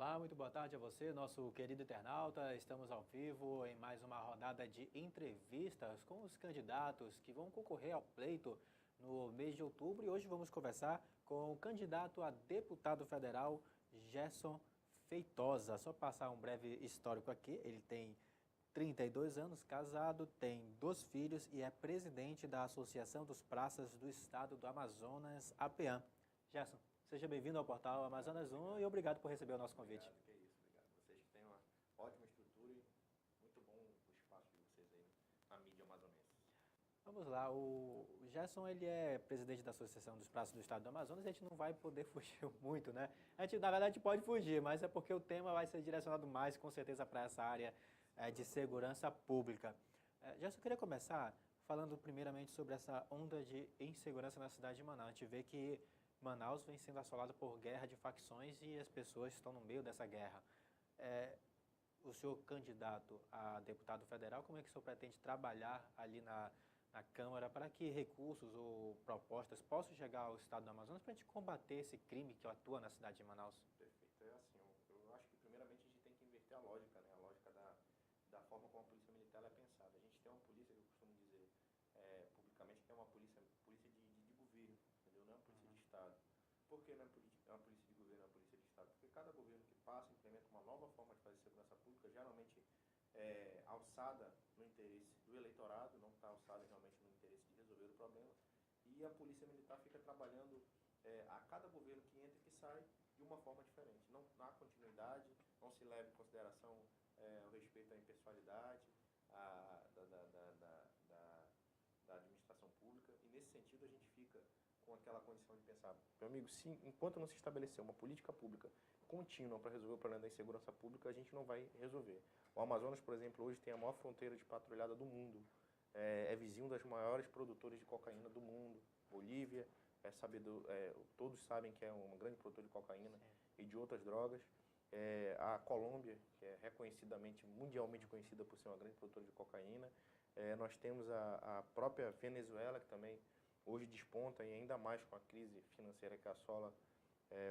Olá, muito boa tarde a você, nosso querido internauta. Estamos ao vivo em mais uma rodada de entrevistas com os candidatos que vão concorrer ao pleito no mês de outubro. E hoje vamos conversar com o candidato a deputado federal, Gerson Feitosa. Só passar um breve histórico aqui. Ele tem 32 anos, casado, tem 2 filhos e é presidente da Associação dos Praças do Estado do Amazonas, APAM. Gerson, seja bem-vindo ao portal Amazonas 1 e obrigado por receber o nosso convite. Obrigado, que é isso, obrigado. Vocês que têm uma ótima estrutura e muito bom o espaço de vocês aí na mídia amazonense. Vamos lá, o Gerson ele é presidente da Associação dos Praças do Estado do Amazonas, a gente não vai poder fugir muito, né? A gente, na verdade, pode fugir, mas é porque o tema vai ser direcionado mais, com certeza, para essa área de segurança pública. Gerson, eu queria começar falando primeiramente sobre essa onda de insegurança na cidade de Manaus. A gente vê que Manaus vem sendo assolada por guerra de facções e as pessoas estão no meio dessa guerra. O senhor candidato a deputado federal, como é que o senhor pretende trabalhar ali na Câmara para que recursos ou propostas possam chegar ao estado do Amazonas para a gente combater esse crime que atua na cidade de Manaus? Perfeito. É assim, eu acho que primeiramente a gente tem que inverter a lógica, né? A lógica da forma como a polícia militar é pensada. A gente tem uma polícia, que eu costumo dizer publicamente, que é uma polícia de governo, entendeu? Não é uma polícia de Estado. Por que não é uma polícia de governo, é uma polícia de Estado? Porque cada governo que passa implementa uma nova forma de fazer segurança pública, geralmente alçada no interesse do eleitorado, não está alçada realmente no interesse de resolver o problema, e a polícia militar fica trabalhando a cada governo que entra e que sai de uma forma diferente. Não há continuidade, não se leva em consideração o respeito à impessoalidade da administração pública, e nesse sentido a gente fica com aquela condição de pensar, meu amigo, enquanto não se estabelecer uma política pública contínua para resolver o problema da insegurança pública, a gente não vai resolver. O Amazonas, por exemplo, hoje tem a maior fronteira de patrulhada do mundo, é vizinho das maiores produtores de cocaína do mundo. Bolívia, todos sabem que é uma grande produtora de cocaína. Sim. E de outras drogas. A Colômbia, que é reconhecidamente, mundialmente conhecida por ser uma grande produtora de cocaína. Nós temos a própria Venezuela, que também hoje desponta, e ainda mais com a crise financeira que assola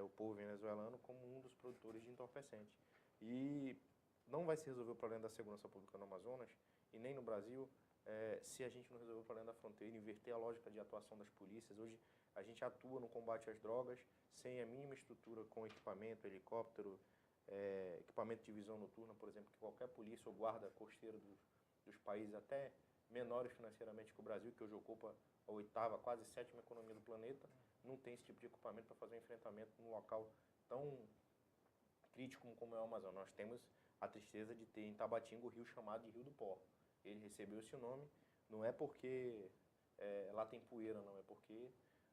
o povo venezuelano, como um dos produtores de entorpecentes. E não vai se resolver o problema da segurança pública no Amazonas e nem no Brasil se a gente não resolver o problema da fronteira, inverter a lógica de atuação das polícias. Hoje a gente atua no combate às drogas sem a mínima estrutura com equipamento, helicóptero, equipamento de visão noturna, por exemplo, que qualquer polícia ou guarda costeiro dos países até menores financeiramente que o Brasil, que hoje ocupa a 8ª, quase 7ª economia do planeta, não tem esse tipo de equipamento para fazer um enfrentamento num local tão crítico como é o Amazonas. Nós temos a tristeza de ter em Tabatinga o rio chamado de Rio do Pó. Ele recebeu esse nome, não é porque lá tem poeira, não, é porque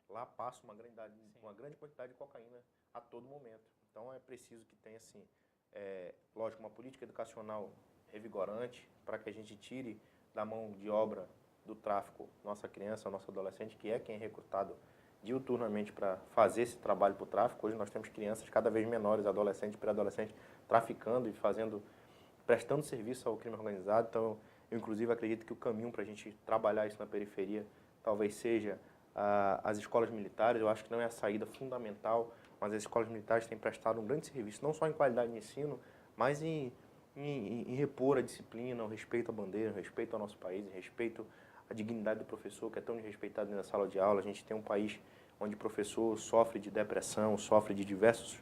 lá passa uma grande quantidade de cocaína a todo momento. Então é preciso que tenha, assim, lógico, uma política educacional revigorante para que a gente tire da mão de obra do tráfico nossa criança, nosso adolescente, que é quem é recrutado diuturnamente para fazer esse trabalho para o tráfico. Hoje nós temos crianças cada vez menores, adolescentes, pré-adolescentes, traficando e prestando serviço ao crime organizado. Então, eu inclusive acredito que o caminho para a gente trabalhar isso na periferia talvez seja as escolas militares. Eu acho que não é a saída fundamental, mas as escolas militares têm prestado um grande serviço, não só em qualidade de ensino, mas em repor a disciplina, o respeito à bandeira, o respeito ao nosso país, o respeito à dignidade do professor, que é tão desrespeitado dentro da sala de aula. A gente tem um país onde o professor sofre de depressão, sofre de diversos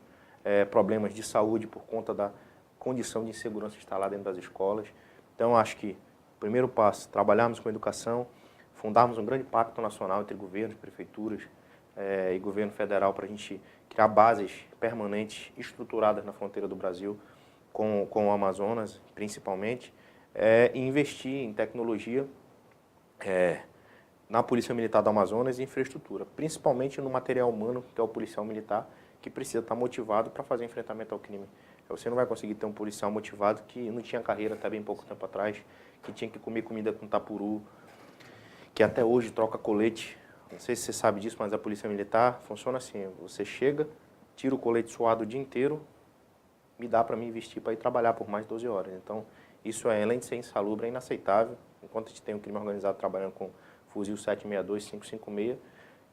problemas de saúde por conta da condição de insegurança instalada dentro das escolas. Então, acho que o primeiro passo, trabalharmos com educação, fundarmos um grande pacto nacional entre governos, prefeituras e governo federal para a gente criar bases permanentes, estruturadas na fronteira do Brasil, com o Amazonas, principalmente, e investir em tecnologia na Polícia Militar do Amazonas e infraestrutura, principalmente no material humano, que é o policial militar, que precisa estar motivado para fazer enfrentamento ao crime. Você não vai conseguir ter um policial motivado que não tinha carreira até bem pouco tempo atrás, que tinha que comer comida com tapuru, que até hoje troca colete. Não sei se você sabe disso, mas a Polícia Militar funciona assim: você chega, tira o colete suado o dia inteiro, me dá para mim vestir para ir trabalhar por mais de 12 horas. Então, isso, além de ser insalubre, é inaceitável. Enquanto a gente tem um crime organizado trabalhando com fuzil 762, 556,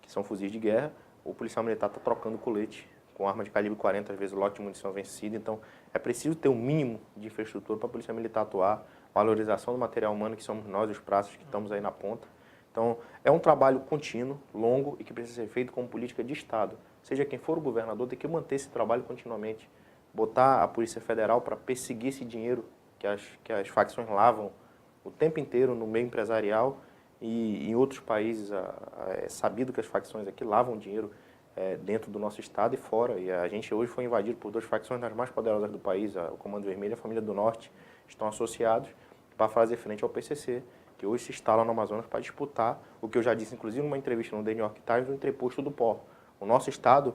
que são fuzis de guerra, o policial militar está trocando colete com arma de calibre 40, às vezes o lote de munição vencido. Então, é preciso ter um mínimo de infraestrutura para a Polícia Militar atuar, valorização do material humano, que somos nós, os praças, que estamos aí na ponta. Então, é um trabalho contínuo, longo e que precisa ser feito com política de Estado. Seja quem for o governador, tem que manter esse trabalho continuamente, botar a Polícia Federal para perseguir esse dinheiro que as facções lavam o tempo inteiro no meio empresarial, e em outros países é sabido que as facções aqui lavam dinheiro dentro do nosso estado e fora. E a gente hoje foi invadido por duas facções das mais poderosas do país, o Comando Vermelho e a Família do Norte, estão associados para fazer frente ao PCC, que hoje se instala no Amazonas para disputar o que eu já disse, inclusive, numa entrevista no The New York Times, o entreposto do pó. O nosso estado,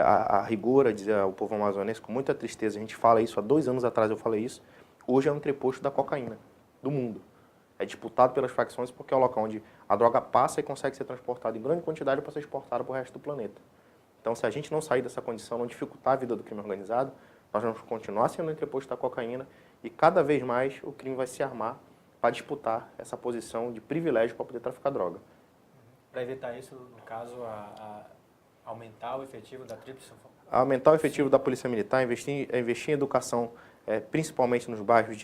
a rigor, a dizer ao povo amazonense, com muita tristeza, a gente fala isso, há 2 anos atrás eu falei isso, hoje é um entreposto da cocaína do mundo. É disputado pelas facções porque é o local onde a droga passa e consegue ser transportada em grande quantidade para ser exportada para o resto do planeta. Então, se a gente não sair dessa condição, não dificultar a vida do crime organizado, nós vamos continuar sendo entreposto da cocaína e cada vez mais o crime vai se armar para disputar essa posição de privilégio para poder traficar droga. Para evitar isso, no caso, aumentar o efetivo da Tríplice? Aumentar o efetivo da Polícia Militar, investir em educação, principalmente nos bairros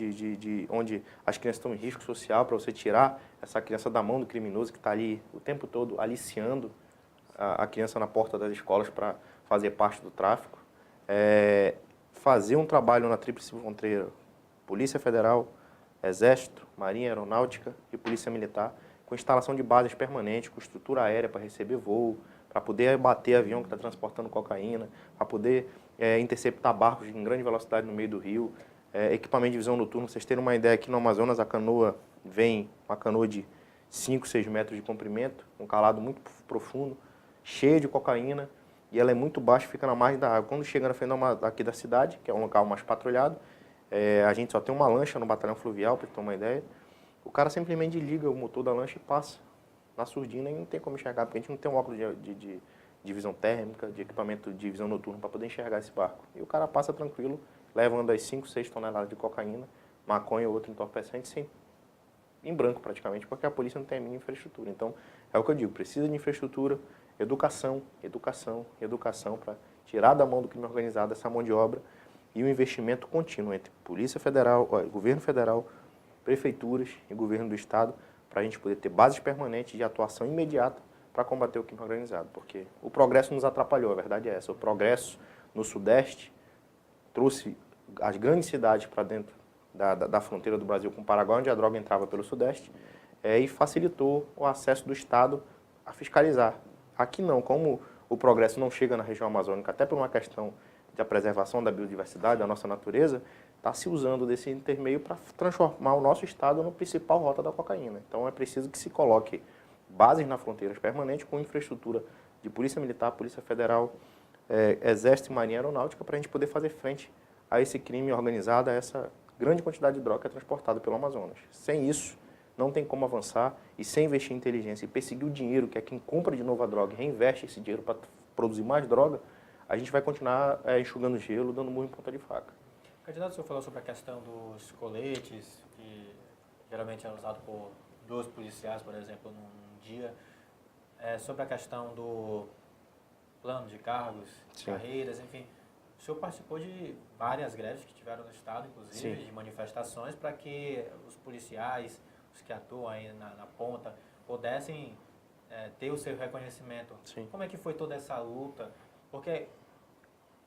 onde as crianças estão em risco social, para você tirar essa criança da mão do criminoso que está ali o tempo todo aliciando a criança na porta das escolas para fazer parte do tráfico. Fazer um trabalho na Tríplice Fronteira, Polícia Federal, Exército, Marinha Aeronáutica e Polícia Militar, com instalação de bases permanentes, com estrutura aérea para receber voo, para poder bater avião que está transportando cocaína, para poder interceptar barcos em grande velocidade no meio do rio, equipamento de visão noturna. Vocês terem uma ideia, aqui no Amazonas a canoa vem, uma canoa de 5, 6 metros de comprimento, um calado muito profundo, cheia de cocaína, e ela é muito baixa, fica na margem da água. Quando chega na frente aqui da cidade, que é um local mais patrulhado, a gente só tem uma lancha no batalhão fluvial, para ter uma ideia, o cara simplesmente liga o motor da lancha e passa na surdina e não tem como enxergar, porque a gente não tem um óculos de visão térmica, de equipamento de visão noturna para poder enxergar esse barco. E o cara passa tranquilo, levando as 5, 6 toneladas de cocaína, maconha ou outro entorpecente, em branco praticamente, porque a polícia não tem a mínima infraestrutura. Então, é o que eu digo, precisa de infraestrutura, educação para tirar da mão do crime organizado essa mão de obra e o investimento contínuo entre Polícia Federal, Governo Federal, prefeituras e Governo do Estado, para a gente poder ter bases permanentes de atuação imediata para combater o crime organizado. Porque o progresso nos atrapalhou, a verdade é essa. O progresso no Sudeste trouxe as grandes cidades para dentro da fronteira do Brasil com o Paraguai, onde a droga entrava pelo Sudeste, e facilitou o acesso do Estado a fiscalizar. Aqui não, como o progresso não chega na região amazônica, até por uma questão da preservação da biodiversidade, da nossa natureza, está se usando desse intermeio para transformar o nosso estado no principal rota da cocaína. Então é preciso que se coloque bases na fronteiras permanentes com infraestrutura de Polícia Militar, Polícia Federal, Exército e Marinha Aeronáutica para a gente poder fazer frente a esse crime organizado, a essa grande quantidade de droga que é transportada pelo Amazonas. Sem isso, não tem como avançar e sem investir em inteligência e perseguir o dinheiro, que é quem compra de novo a droga e reinveste esse dinheiro para produzir mais droga, a gente vai continuar enxugando gelo, dando murro em ponta de faca. Candidato, o senhor falou sobre a questão dos coletes, que geralmente é usado por 2 policiais, por exemplo, num dia. Sobre a questão do plano de cargos, Sim. carreiras, enfim. O senhor participou de várias greves que tiveram no Estado, inclusive, Sim. de manifestações, para que os policiais, os que atuam aí na ponta, pudessem ter o seu reconhecimento. Sim. Como é que foi toda essa luta? Porque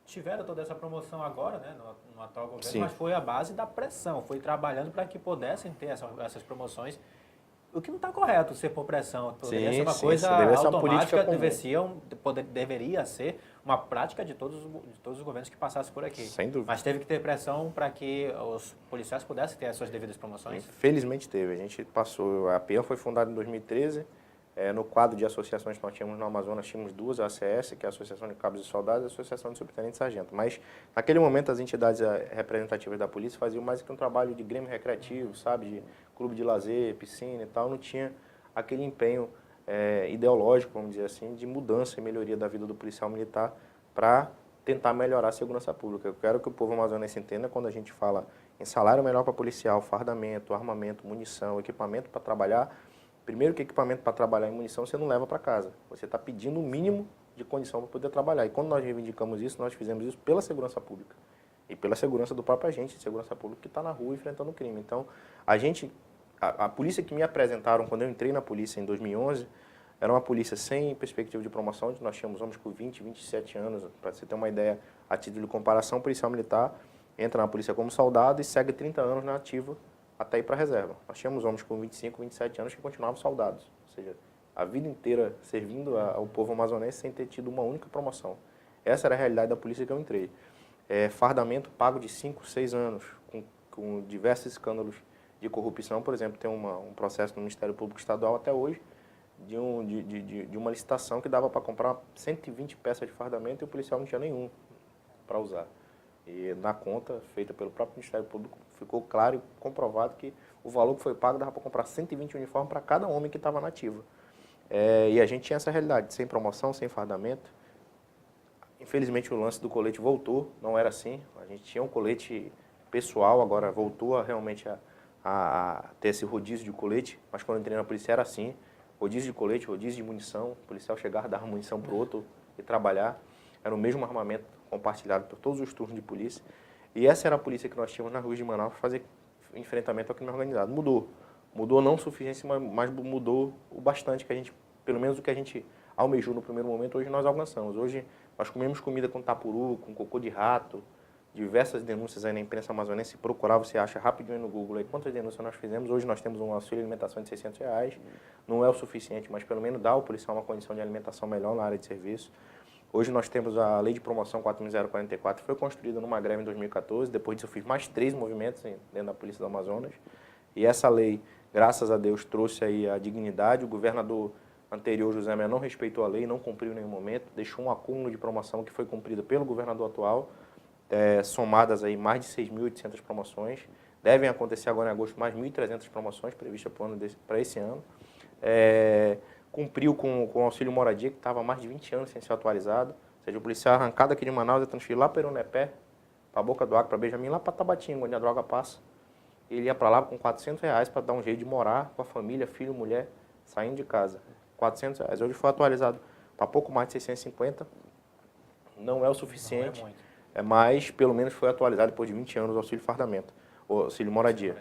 tiveram toda essa promoção agora, né, no atual governo, Sim. mas foi a base da pressão, foi trabalhando para que pudessem ter essas promoções, o que não está correto ser por pressão, poderia ser uma coisa automática, deveria ser uma prática de todos os governos que passassem por aqui. Sem dúvida. Mas teve que ter pressão para que os policiais pudessem ter as suas devidas promoções? Infelizmente teve. A gente passou, a PEAM foi fundada em 2013, no quadro de associações que nós tínhamos no Amazonas, tínhamos 2, a ACS, que é a Associação de Cabos e Soldados, e a Associação de Subtenentes e Sargento. Mas, naquele momento, as entidades representativas da polícia faziam mais que um trabalho de grêmio recreativo, sabe, de clube de lazer, piscina e tal, não tinha aquele empenho ideológico, vamos dizer assim, de mudança e melhoria da vida do policial militar para tentar melhorar a segurança pública. Eu quero que o povo amazonense entenda quando a gente fala em salário melhor para policial, fardamento, armamento, munição, equipamento para trabalhar. Primeiro que equipamento para trabalhar em munição você não leva para casa. Você está pedindo o mínimo de condição para poder trabalhar. E quando nós reivindicamos isso, nós fizemos isso pela segurança pública e pela segurança do próprio agente de segurança pública que está na rua enfrentando o crime. Então, a polícia que me apresentaram quando eu entrei na polícia em 2011, era uma polícia sem perspectiva de promoção, onde nós tínhamos homens com 20, 27 anos, para você ter uma ideia, a título de comparação, o policial militar entra na polícia como soldado e segue 30 anos na ativa até ir para a reserva. Nós tínhamos homens com 25, 27 anos que continuavam soldados, ou seja, a vida inteira servindo ao povo amazonense sem ter tido uma única promoção. Essa era a realidade da polícia que eu entrei. Fardamento pago de 5, 6 anos, com diversos escândalos de corrupção. Por exemplo, tem um processo no Ministério Público Estadual até hoje, de uma licitação que dava para comprar 120 peças de fardamento e o policial não tinha nenhum para usar. E na conta feita pelo próprio Ministério Público ficou claro e comprovado que o valor que foi pago dava para comprar 120 uniformes para cada homem que estava na ativa. E a gente tinha essa realidade, sem promoção, sem fardamento. Infelizmente o lance do colete voltou, não era assim. A gente tinha um colete pessoal, agora voltou realmente a ter esse rodízio de colete, mas quando eu entrei na polícia era assim. Rodízio de colete, rodízio de munição, o policial chegava, dava munição para o outro e trabalhar. Era o mesmo armamento compartilhado por todos os turnos de polícia. E essa era a polícia que nós tínhamos nas ruas de Manaus para fazer enfrentamento ao crime organizado. Mudou não o suficiente, mas mudou o bastante, que a gente, pelo menos o que a gente almejou no primeiro momento, hoje nós alcançamos. Hoje nós comemos comida com tapuru, com cocô de rato, diversas denúncias aí na imprensa amazonense. Se procurar, você acha rapidinho no Google aí quantas denúncias nós fizemos. Hoje nós temos um auxílio de alimentação de R$600. Não é o suficiente, mas pelo menos dá ao policial uma condição de alimentação melhor na área de serviço. Hoje nós temos a Lei de Promoção 4.044, que foi construída numa greve em 2014. Depois disso eu fiz mais 3 movimentos dentro da Polícia do Amazonas. E essa lei, graças a Deus, trouxe aí a dignidade. O governador anterior, José Maia, não respeitou a lei, não cumpriu em nenhum momento, deixou um acúmulo de promoção que foi cumprida pelo governador atual. Somadas aí mais de 6.800 promoções. Devem acontecer agora em agosto mais 1.300 promoções previstas para esse ano. Cumpriu com o auxílio moradia, que estava há mais de 20 anos sem ser atualizado. Ou seja, o policial arrancado aqui de Manaus é transferido lá para Irunepé, para a Boca do Acre, para Benjamin, lá para Tabatinga, onde a droga passa. Ele ia para lá com R$400 para dar um jeito de morar com a família, filho, mulher, saindo de casa. R$400. Hoje foi atualizado para pouco mais de 650. Não é o suficiente. Não é muito. Mas pelo menos foi atualizado depois de 20 anos o auxílio fardamento, o auxílio moradia.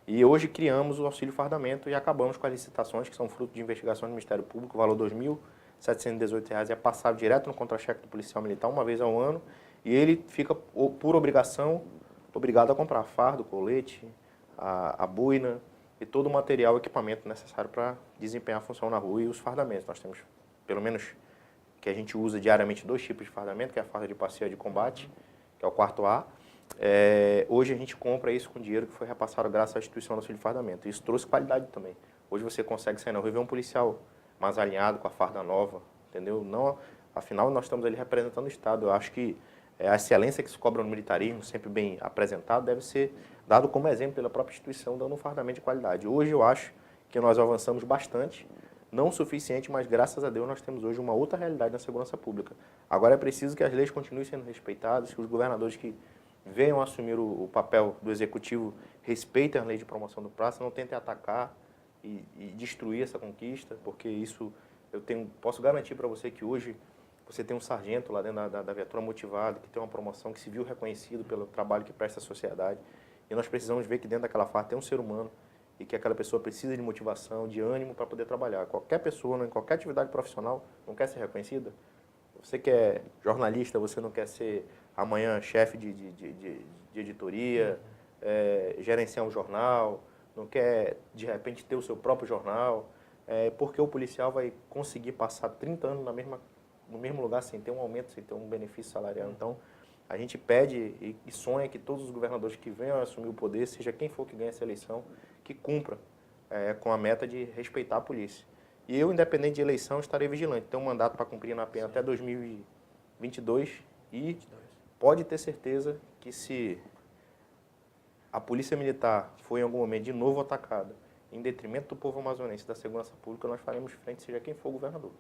E hoje criamos o auxílio fardamento e acabamos com as licitações, que são fruto de investigações do Ministério Público. O valor R$ 2.718 é passado direto no contra-cheque do policial militar uma vez ao ano e ele fica, por obrigação, obrigado a comprar fardo, colete, a boina e todo o material, equipamento necessário para desempenhar a função na rua e os fardamentos. Nós temos, pelo menos, que a gente usa diariamente 2 tipos de fardamento, que é a farda de passeio de combate, que é o 4A. Hoje a gente compra isso com dinheiro que foi repassado graças à instituição do auxílio de fardamento. Isso trouxe qualidade também. Hoje você consegue sair na rua e ver um policial mais alinhado, com a farda nova, entendeu? Não, afinal, nós estamos ali representando o Estado. Eu acho que a excelência que se cobra no militarismo, sempre bem apresentado, deve ser dado como exemplo pela própria instituição, dando um fardamento de qualidade. Hoje eu acho que nós avançamos bastante, não o suficiente, mas graças a Deus nós temos hoje uma outra realidade na segurança pública. Agora é preciso que as leis continuem sendo respeitadas, que os governadores que venham assumir o papel do executivo respeitem as leis de promoção do praça, não tentem atacar e destruir essa conquista, porque isso posso garantir para você que hoje você tem um sargento lá dentro da viatura motivado, que tem uma promoção, que se viu reconhecido pelo trabalho que presta à sociedade. E nós precisamos ver que dentro daquela farda tem um ser humano e que aquela pessoa precisa de motivação, de ânimo para poder trabalhar. Qualquer pessoa, em qualquer atividade profissional, não quer ser reconhecida. Você que é jornalista, você não quer ser amanhã chefe de editoria, gerenciar um jornal, não quer, de repente, ter o seu próprio jornal, porque o policial vai conseguir passar 30 anos no mesmo lugar sem ter um aumento, sem ter um benefício salarial. Então, a gente pede e sonha que todos os governadores que venham a assumir o poder, seja quem for que ganhe essa eleição, que cumpra com a meta de respeitar a polícia. E eu, independente de eleição, estarei vigilante. Tenho um mandato para cumprir na pena até 2022 e pode ter certeza que se a polícia militar for em algum momento de novo atacada, em detrimento do povo amazonense e da segurança pública, nós faremos frente, seja quem for o governador.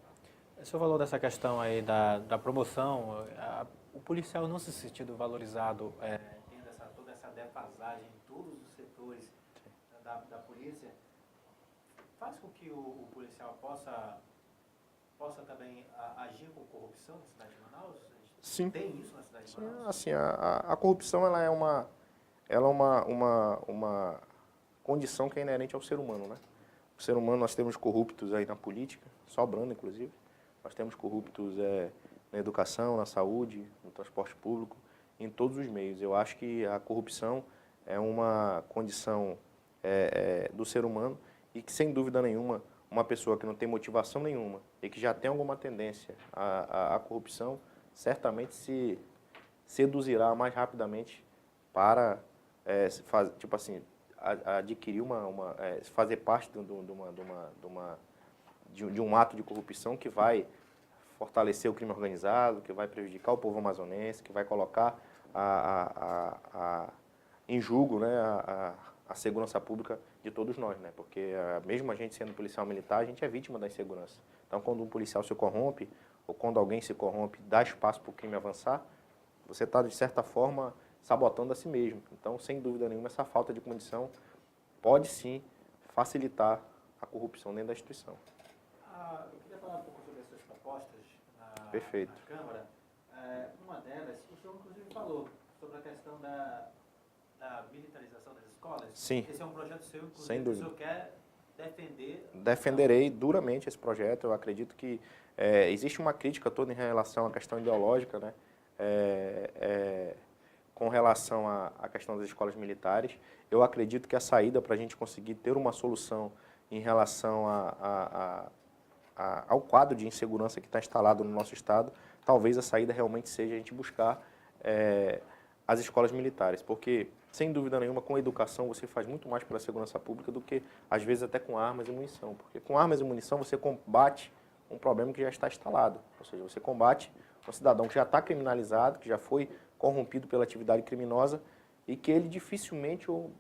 O senhor falou dessa questão aí da promoção, o policial não se sentindo valorizado, tendo toda essa defasagem em todos os setores da polícia, faz com que o policial possa possa também agir com corrupção na cidade de Manaus? Sim. Tem isso na cidade de Manaus? Assim, a corrupção ela é uma condição que é inerente ao ser humano, né? O ser humano, nós temos corruptos aí na política, sobrando inclusive, nós temos corruptos na educação, na saúde, no transporte público, em todos os meios. Eu acho que a corrupção é uma condição do ser humano e que, sem dúvida nenhuma, uma pessoa que não tem motivação nenhuma e que já tem alguma tendência à corrupção, certamente se seduzirá mais rapidamente para tipo assim, adquirir fazer parte de um ato de corrupção que vai fortalecer o crime organizado, que vai prejudicar o povo amazonense, que vai colocar em julgo, né, a segurança pública de todos nós, né? Porque mesmo a gente sendo policial militar, a gente é vítima da insegurança. Então, quando um policial se corrompe, ou quando alguém se corrompe, dá espaço para o crime avançar, você está, de certa forma, sabotando a si mesmo. Então, sem dúvida nenhuma, essa falta de condição pode, sim, facilitar a corrupção dentro da instituição. Eu queria falar um pouco sobre as suas propostas Perfeito. na Câmara. Uma delas, o senhor, inclusive, falou sobre a questão da militarização das escolas. Sim. Esse é um projeto seu, inclusive, Sem dúvida. que o senhor quer defender. Defenderei duramente esse projeto. Eu acredito que existe uma crítica toda em relação à questão ideológica, né? Com relação à questão das escolas militares. Eu acredito que a saída para a gente conseguir ter uma solução em relação ao quadro de insegurança que está instalado no nosso Estado, talvez a saída realmente seja a gente buscar as escolas militares, porque, sem dúvida nenhuma, com a educação você faz muito mais pela segurança pública do que, às vezes, até com armas e munição, porque com armas e munição você combate um problema que já está instalado, ou seja, você combate um cidadão que já está criminalizado, que já foi corrompido pela atividade criminosa e que ele dificilmente ou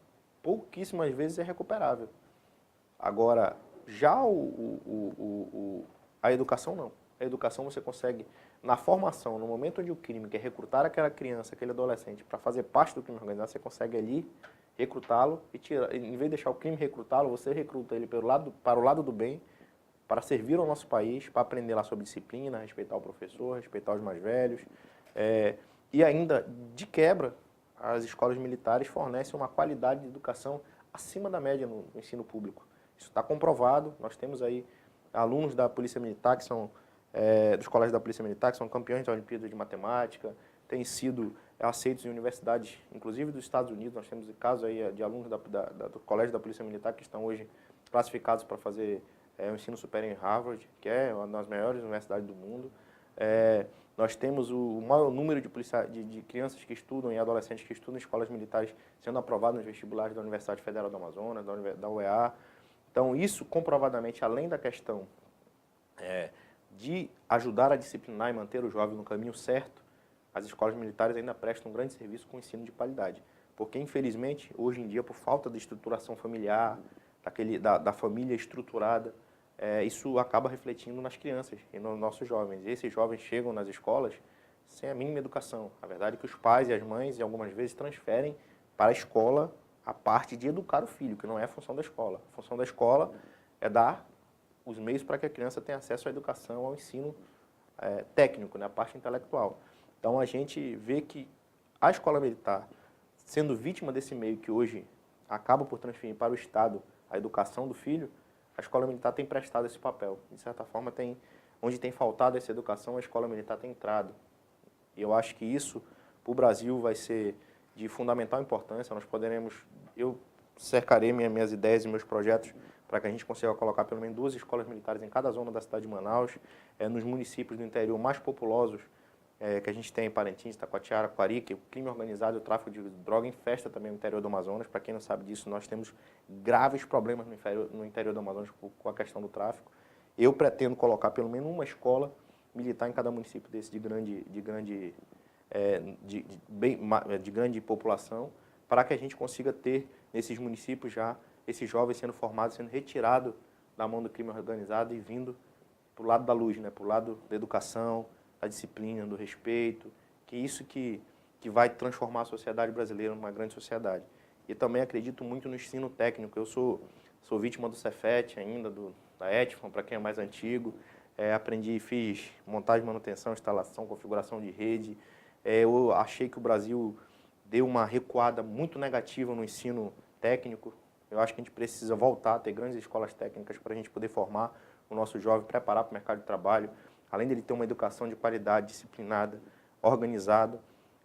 pouquíssimas vezes é recuperável. Agora, já a educação não. A educação você consegue, na formação, no momento onde o crime quer recrutar aquela criança, aquele adolescente, para fazer parte do crime organizado, você consegue ali recrutá-lo e tirar, em vez de deixar o crime recrutá-lo, você recruta ele para o lado do bem, para servir ao nosso país, para aprender lá sobre disciplina, respeitar o professor, respeitar os mais velhos. E ainda, de quebra, as escolas militares fornecem uma qualidade de educação acima da média no ensino público. Isso está comprovado. Nós temos aí alunos da Polícia Militar, que são dos colégios da Polícia Militar, que são campeões da Olimpíada de Matemática, têm sido aceitos em universidades, inclusive dos Estados Unidos. Nós temos casos aí de alunos do colégio da Polícia Militar que estão hoje classificados para fazer o ensino superior em Harvard, que é uma das maiores universidades do mundo. Nós temos o maior número de crianças que estudam e adolescentes que estudam em escolas militares sendo aprovados nos vestibulares da Universidade Federal do Amazonas, da UEA. Então, isso comprovadamente, além da questão de ajudar a disciplinar e manter o jovem no caminho certo, as escolas militares ainda prestam um grande serviço com ensino de qualidade. Porque, infelizmente, hoje em dia, por falta de estruturação familiar, da família estruturada, isso acaba refletindo nas crianças e nos nossos jovens. E esses jovens chegam nas escolas sem a mínima educação. A verdade é que os pais e as mães, algumas vezes, transferem para a escola a parte de educar o filho, que não é a função da escola. A função da escola é dar os meios para que a criança tenha acesso à educação, ao ensino técnico, né, a parte intelectual. Então, a gente vê que a escola militar, sendo vítima desse meio que hoje acaba por transferir para o Estado a educação do filho, a escola militar tem prestado esse papel. De certa forma, onde tem faltado essa educação, a escola militar tem entrado. E eu acho que isso, para o Brasil, vai ser de fundamental importância. Eu cercarei minhas ideias e meus projetos para que a gente consiga colocar pelo menos 2 escolas militares em cada zona da cidade de Manaus, nos municípios do interior mais populosos que a gente tem em Parintins, Taquatiara, Quari, que o crime organizado e o tráfico de droga infesta também o interior do Amazonas. Para quem não sabe disso, nós temos graves problemas no interior do Amazonas com a questão do tráfico. Eu pretendo colocar pelo menos uma escola militar em cada município desse de grande população, para que a gente consiga ter nesses municípios já esses jovens sendo formados, sendo retirados da mão do crime organizado e vindo para o lado da luz, né? Para o lado da educação, da disciplina, do respeito, que isso que vai transformar a sociedade brasileira numa grande sociedade. E também acredito muito no ensino técnico. Eu sou vítima do Cefet ainda, da ETFON, para quem é mais antigo. aprendi, fiz montagem, manutenção, instalação, configuração de rede. Eu achei que o Brasil deu uma recuada muito negativa no ensino técnico. Eu acho que a gente precisa voltar a ter grandes escolas técnicas para a gente poder formar o nosso jovem, preparar para o mercado de trabalho. Além dele ter uma educação de qualidade, disciplinada, organizada,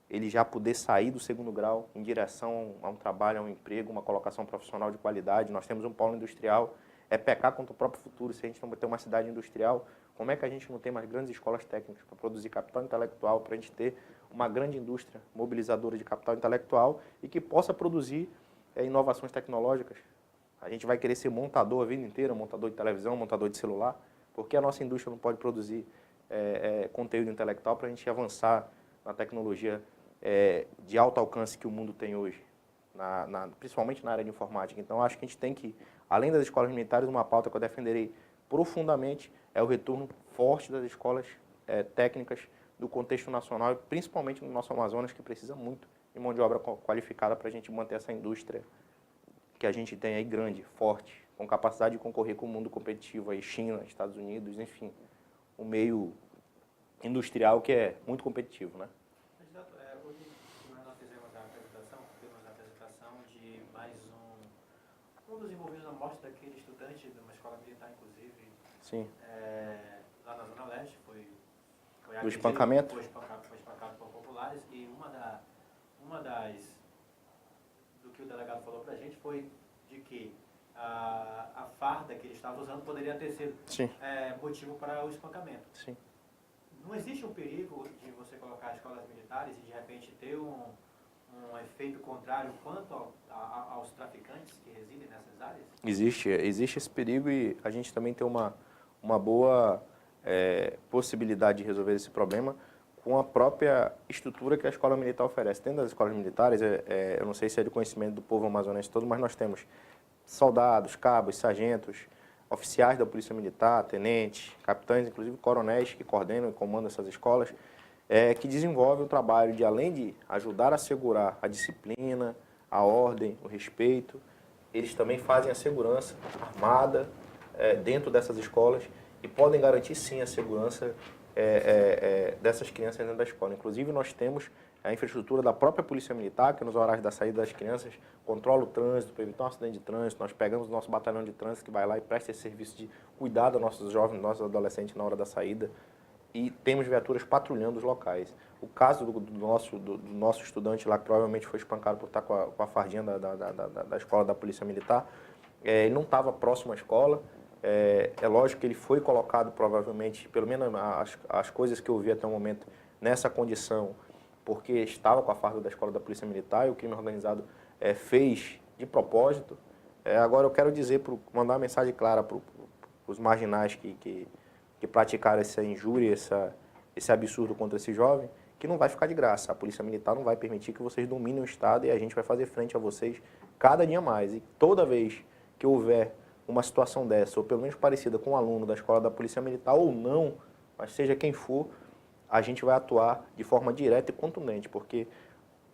ele já poder sair do segundo grau em direção a um trabalho, a um emprego, uma colocação profissional de qualidade. Nós temos um polo industrial, é pecar contra o próprio futuro. Se a gente não ter uma cidade industrial, como é que a gente não tem mais grandes escolas técnicas para produzir capital intelectual, para a gente ter uma grande indústria mobilizadora de capital intelectual e que possa produzir inovações tecnológicas? A gente vai querer ser montador a vida inteira, montador de televisão, montador de celular, porque a nossa indústria não pode produzir conteúdo intelectual para a gente avançar na tecnologia de alto alcance que o mundo tem hoje, principalmente na área de informática. Então, acho que a gente tem que, além das escolas militares, uma pauta que eu defenderei profundamente é o retorno forte das escolas técnicas do contexto nacional, e principalmente no nosso Amazonas, que precisa muito de mão de obra qualificada para a gente manter essa indústria que a gente tem aí grande, forte, com capacidade de concorrer com o mundo competitivo, aí China, Estados Unidos, enfim, um meio industrial que é muito competitivo, né? Candidato, hoje nós fizemos a apresentação de mais um dos envolvidos na morte daquele estudante de uma escola militar, inclusive. Sim. Lá na Zona Leste, foi do espancamento? Foi espancado por populares, e do que o delegado falou pra gente foi de que a farda que ele estava usando poderia ter sido motivo para o espancamento. Sim. Não existe um perigo de você colocar escolas militares e de repente ter um efeito contrário quanto aos traficantes que residem nessas áreas? Existe esse perigo, e a gente também tem uma boa possibilidade de resolver esse problema com a própria estrutura que a escola militar oferece. Dentro das escolas militares, eu não sei se é de conhecimento do povo amazonense todo, mas nós temos soldados, cabos, sargentos, oficiais da Polícia Militar, tenentes, capitães, inclusive coronéis que coordenam e comandam essas escolas, que desenvolvem o trabalho de, além de ajudar a assegurar a disciplina, a ordem, o respeito, eles também fazem a segurança armada dentro dessas escolas e podem garantir, sim, a segurança dessas crianças dentro da escola. Inclusive, nós temos a infraestrutura da própria Polícia Militar, que nos horários da saída das crianças controla o trânsito, para evitar um acidente de trânsito. Nós pegamos o nosso batalhão de trânsito que vai lá e presta esse serviço de cuidar dos nossos jovens, nossos adolescentes na hora da saída. E temos viaturas patrulhando os locais. O caso do nosso estudante lá, que provavelmente foi espancado por estar com a fardinha da escola da Polícia Militar, ele não estava próximo à escola. É lógico que ele foi colocado, provavelmente, pelo menos as coisas que eu vi até o momento, nessa condição, porque estava com a farda da escola da Polícia Militar e o crime organizado fez de propósito. Agora eu quero dizer, mandar uma mensagem clara para os marginais que praticaram essa injúria, esse absurdo contra esse jovem, que não vai ficar de graça. A Polícia Militar não vai permitir que vocês dominem o Estado, e a gente vai fazer frente a vocês cada dia mais. E toda vez que houver uma situação dessa, ou pelo menos parecida com um aluno da escola da Polícia Militar, ou não, mas seja quem for, a gente vai atuar de forma direta e contundente, porque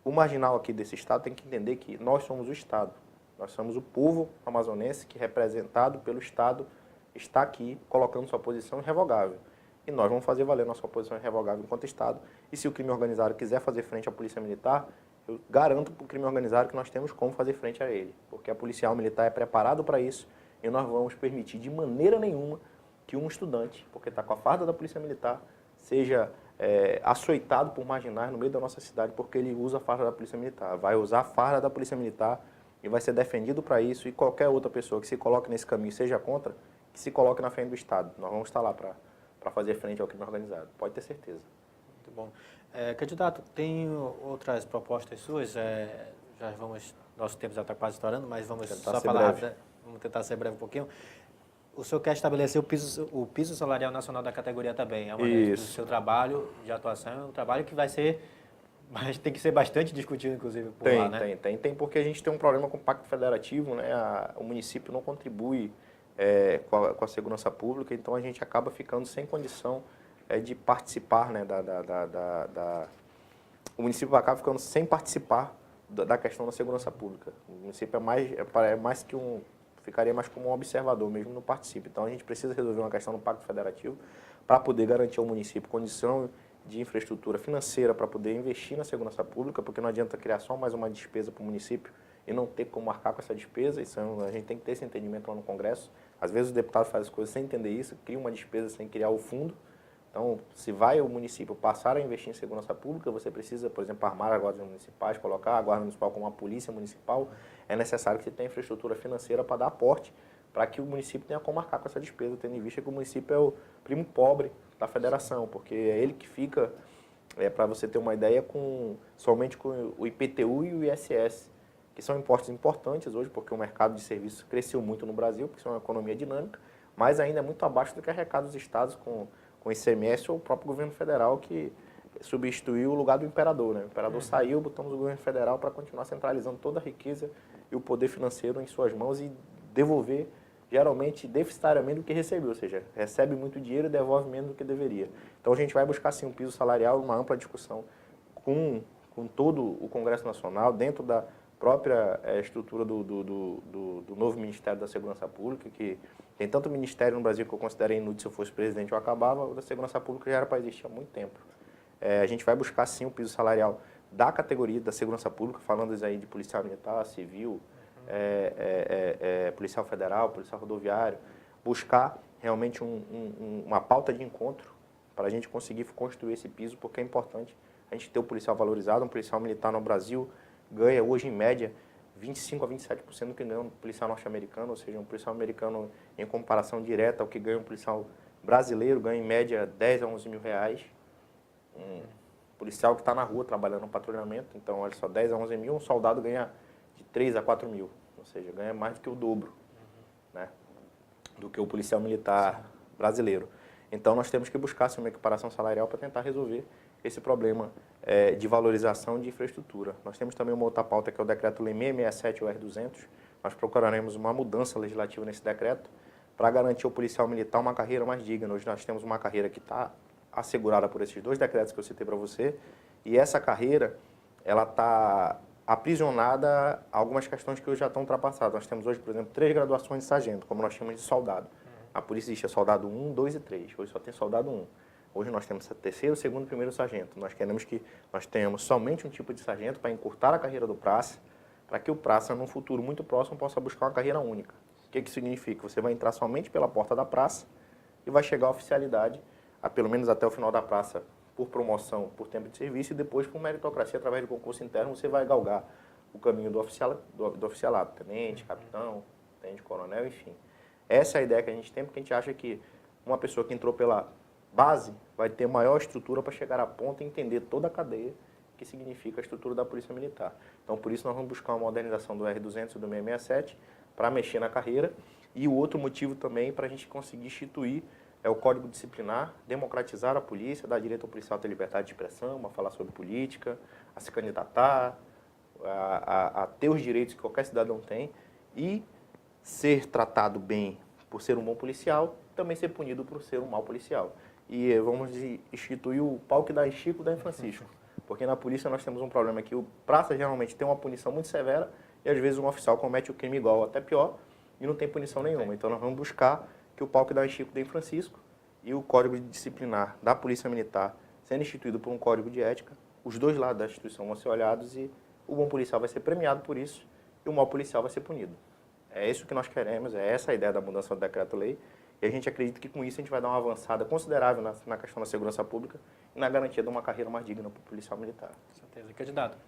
o marginal aqui desse Estado tem que entender que nós somos o Estado. Nós somos o povo amazonense que, representado pelo Estado, está aqui colocando sua posição irrevogável. E nós vamos fazer valer nossa posição irrevogável enquanto Estado. E se o crime organizado quiser fazer frente à Polícia Militar, eu garanto para o crime organizado que nós temos como fazer frente a ele. Porque a policial militar é preparado para isso, e nós vamos permitir de maneira nenhuma que um estudante, porque está com a farda da Polícia Militar, seja açoitado por marginais no meio da nossa cidade porque ele usa a farda da Polícia Militar. Vai usar a farda da Polícia Militar e vai ser defendido para isso, e qualquer outra pessoa que se coloque nesse caminho, seja contra, que se coloque na frente do Estado. Nós vamos estar lá para fazer frente ao crime organizado, pode ter certeza. Muito bom. Candidato, tem outras propostas suas? Nosso tempo já está quase estourando, mas vamos só falar, vamos tentar ser breve um pouquinho. O senhor quer estabelecer o piso salarial nacional da categoria também. É uma do seu trabalho de atuação, é um trabalho que vai ser, mas tem que ser bastante discutido, inclusive, por lá, né? Tem, porque a gente tem um problema com o Pacto Federativo, né? O município não contribui com a segurança pública, então a gente acaba ficando sem condição de participar, né? O município acaba ficando sem participar da questão da segurança pública. O município é mais que um ficaria mais como um observador mesmo, não participa. Então a gente precisa resolver uma questão no Pacto Federativo para poder garantir ao município condição de infraestrutura financeira para poder investir na segurança pública, porque não adianta criar só mais uma despesa para o município e não ter como marcar com essa despesa. Isso a gente tem que ter esse entendimento lá no Congresso. Às vezes o deputado faz as coisas sem entender isso, cria uma despesa sem criar o fundo. Então, se vai o município passar a investir em segurança pública, você precisa, por exemplo, armar as guardas municipais, colocar a guarda municipal como uma polícia municipal. É necessário que você tenha infraestrutura financeira para dar aporte, para que o município tenha como marcar com essa despesa, tendo em vista que o município é o primo pobre da federação, porque é ele que fica, para você ter uma ideia, somente com o IPTU e o ISS, que são impostos importantes hoje, porque o mercado de serviços cresceu muito no Brasil, porque isso é uma economia dinâmica, mas ainda é muito abaixo do que arrecada os estados com ICMS ou o próprio governo federal, que substituiu o lugar do imperador. Né? O imperador saiu, botamos o governo federal para continuar centralizando toda a riqueza e o poder financeiro em suas mãos e devolver, geralmente, deficitariamente do que recebeu, ou seja, recebe muito dinheiro e devolve menos do que deveria. Então a gente vai buscar, sim, um piso salarial, uma ampla discussão com todo o Congresso Nacional, dentro da própria estrutura do novo Ministério da Segurança Pública, que tem tanto ministério no Brasil que eu considerei inútil. Se eu fosse presidente eu acabava, o da Segurança Pública já era para existir há muito tempo. A gente vai buscar, sim, o piso salarial da categoria da Segurança Pública, falando aí de policial militar, civil, policial federal, policial rodoviário, buscar realmente uma pauta de encontro para a gente conseguir construir esse piso, porque é importante a gente ter o policial valorizado. Um policial militar no Brasil ganha hoje, em média, 25% a 27% do que ganha um policial norte-americano, ou seja, um policial americano, em comparação direta ao que ganha um policial brasileiro, ganha em média 10 a 11 mil reais. Um policial que está na rua trabalhando no patrulhamento, então, olha só, 10 a 11 mil, um soldado ganha de 3 a 4 mil, ou seja, ganha mais do que o dobro, né, do que o policial militar brasileiro. Então, nós temos que buscar uma equiparação salarial para tentar resolver esse problema de valorização de infraestrutura. Nós temos também uma outra pauta, que é o Decreto-Lei 667, o R200. Nós procuraremos uma mudança legislativa nesse decreto para garantir ao policial militar uma carreira mais digna. Hoje nós temos uma carreira que está assegurada por esses dois decretos que eu citei para você, e essa carreira ela está aprisionada a algumas questões que hoje já estão ultrapassadas. Nós temos hoje, por exemplo, 3 graduações de sargento, como nós chamamos de soldado. A polícia existia soldado 1, 2 e 3. Hoje só tem soldado 1. Hoje nós temos terceiro, segundo e primeiro sargento. Nós queremos que nós tenhamos somente um tipo de sargento para encurtar a carreira do praça, para que o praça, num futuro muito próximo, possa buscar uma carreira única. O que significa? Você vai entrar somente pela porta da praça e vai chegar à oficialidade, pelo menos até o final da praça, por promoção, por tempo de serviço, e depois, por meritocracia, através de concurso interno, você vai galgar o caminho do oficialado, tenente, capitão, tenente, coronel, enfim. Essa é a ideia que a gente tem, porque a gente acha que uma pessoa que entrou pela base vai ter maior estrutura para chegar à ponta e entender toda a cadeia que significa a estrutura da Polícia Militar. Então, por isso, nós vamos buscar uma modernização do R200 e do 667 para mexer na carreira. E o outro motivo também para a gente conseguir instituir é o Código Disciplinar, democratizar a polícia, dar direito ao policial a ter liberdade de expressão, a falar sobre política, a se candidatar, a ter os direitos que qualquer cidadão tem e ser tratado bem por ser um bom policial, também ser punido por ser um mau policial. E vamos instituir o pau que dá em Chico, dá em Francisco. Porque na polícia nós temos um problema que o praça geralmente tem uma punição muito severa e às vezes um oficial comete o crime igual ou até pior e não tem punição nenhuma. Então nós vamos buscar que o pau que dá em Chico, dá em Francisco, e o Código Disciplinar da Polícia Militar sendo instituído por um código de ética, os dois lados da instituição vão ser olhados e o bom policial vai ser premiado por isso e o mau policial vai ser punido. É isso que nós queremos, é essa a ideia da mudança do decreto-lei. E a gente acredita que com isso a gente vai dar uma avançada considerável na questão da segurança pública e na garantia de uma carreira mais digna para o policial militar. Com certeza. Candidato,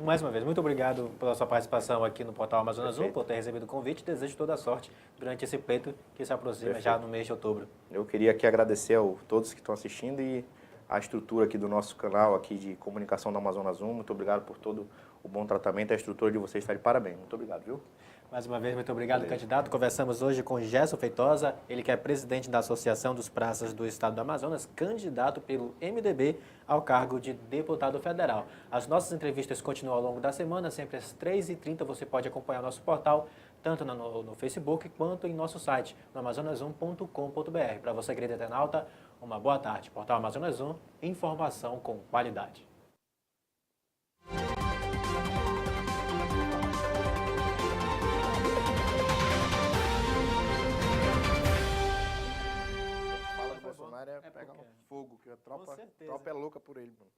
mais uma vez, muito obrigado pela sua participação aqui no Portal Amazonas 1, por ter recebido o convite. Desejo toda a sorte durante esse pleito que se aproxima já no mês de outubro. Eu queria aqui agradecer a todos que estão assistindo e a estrutura aqui do nosso canal aqui de comunicação do Amazonas 1. Muito obrigado por todo o bom tratamento. A estrutura de vocês está de parabéns. Muito obrigado, viu? Mais uma vez, muito obrigado, candidato. Conversamos hoje com Gerson Feitosa, ele que é presidente da Associação dos Praças do Estado do Amazonas, candidato pelo MDB ao cargo de deputado federal. As nossas entrevistas continuam ao longo da semana, sempre às 3h30. Você pode acompanhar o nosso portal, tanto no Facebook quanto em nosso site, no amazonas1.com.br. Para você, querido internauta, uma boa tarde. Portal Amazonas 1, informação com qualidade. pega porque- fogo, que a Com tropa certeza. é louca por ele, mano.